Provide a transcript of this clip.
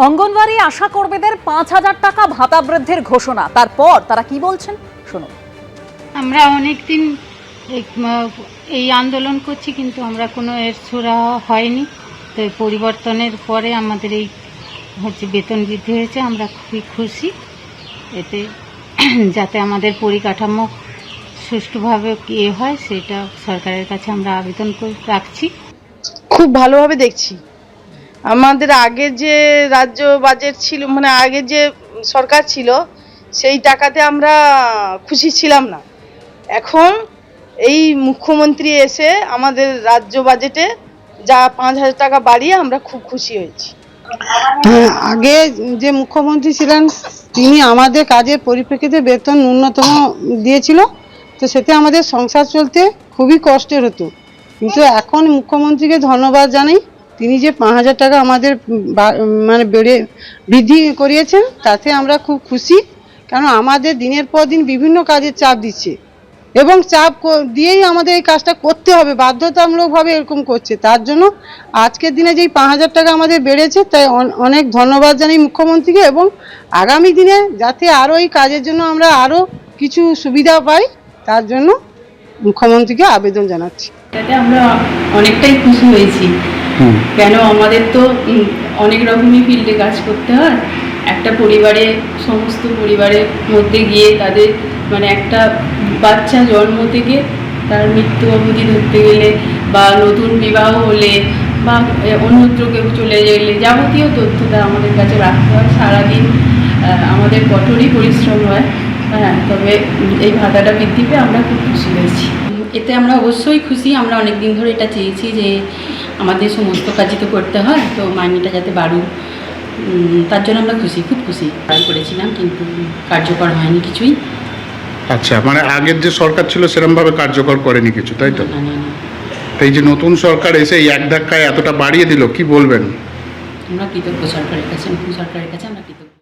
অঙ্গনওয়াড়ি আশা কর্মীদের ৫,০০০ টাকা ভাতা বৃদ্ধির ঘোষণা, তারপর তারা কি বলছেন শুনুন। আমরা অনেকদিন এই আন্দোলন করছি, কিন্তু আমরা কোনো এর ছোঁড়া হয়নি। তো এই পরিবর্তনের পরে আমাদের এই বেতন বৃদ্ধি হয়েছে, আমরা খুবই খুশি এতে। যাতে আমাদের পরিকাঠামো সুষ্ঠুভাবে হয় সেটা সরকারের কাছে আমরা আবেদন করে রাখছি। খুব ভালোভাবে দেখছি। আমাদের আগের যে রাজ্য বাজেট ছিল, মানে আগের যে সরকার ছিল, সেই টাকাতে আমরা খুশি ছিলাম না। এখন এই মুখ্যমন্ত্রী এসে আমাদের রাজ্য বাজেটে যা ৫,০০০ টাকা বাড়িয়ে আমরা খুব খুশি হয়েছি। আগে যে মুখ্যমন্ত্রী ছিলেন তিনি আমাদের কাজের পরিপ্রেক্ষিতে বেতন ন্যূনতম দিয়েছিল, তো সেতে আমাদের সংসার চলতে খুবই কষ্টের হতো। কিন্তু এখন মুখ্যমন্ত্রীকে ধন্যবাদ জানাই, তিনি যে ৫,০০০ টাকা আমাদের মানে বৃদ্ধি করিয়েছেন, তাতে আমরা খুব খুশি। কারণ আমাদের দিনের পর দিন বিভিন্ন কাজের চাপ দিচ্ছে এবং চাপ দিয়েই আমাদের এই কাজটা করতে হবে, বাধ্যতামূলকভাবে এরকম করছে। তার জন্য আজকের দিনে যেই ৫,০০০ টাকা আমাদের বেড়েছে, তাই অনেক ধন্যবাদ জানাই মুখ্যমন্ত্রীকে, এবং আগামী দিনে যাতে আরও এই কাজের জন্য আমরা আরও কিছু সুবিধা পাই, তার জন্য মুখ্যমন্ত্রীকে আবেদন জানাচ্ছি। এটাতে আমরা অনেকটাই খুশি হয়েছি। কেন আমাদের তো অনেক রকমই ফিল্ডে কাজ করতে হয়। একটা পরিবারে সমস্ত পরিবারের মধ্যে গিয়ে তাদের মানে একটা বাচ্চা জন্ম থেকে তার মৃত্যু অবধি ধরতে গেলে, বা নতুন বিবাহ হলে, বা অন্যত্র কেউ চলে গেলে যাবতীয় তথ্যটা আমাদের কাছে রাখতে হয়। সারাদিন আমাদের কঠোরই পরিশ্রম হয়। হ্যাঁ, তবে এই ভাতাটা বৃদ্ধি পেয়ে আমরা খুব খুশি হয়েছি। এতে আমরা অবশ্যই খুশি। আমরা অনেক দিন ধরে এটা চেয়েছি যে আমাদের সমস্ত কাজই তো করতে হয়, তো মাইনেটা যাতে বাড়ুক, তার জন্য আমরা খুশি, খুব খুশি। ট্রাই করেছিলাম কিন্তু কার্যকর হয়নি কিছুই। আচ্ছা, মানে আগের যে সরকার ছিল সেরকমভাবে কার্যকর করেনি কিছু, তাই তো? না। এই যে নতুন সরকার এসে এই এক ধাক্কায় এতটা বাড়িয়ে দিল, কি বলবেন? আমরা কৃতজ্ঞ সরকারের কাছে, নতুন সরকারের কাছে আমরা কৃতজ্ঞ।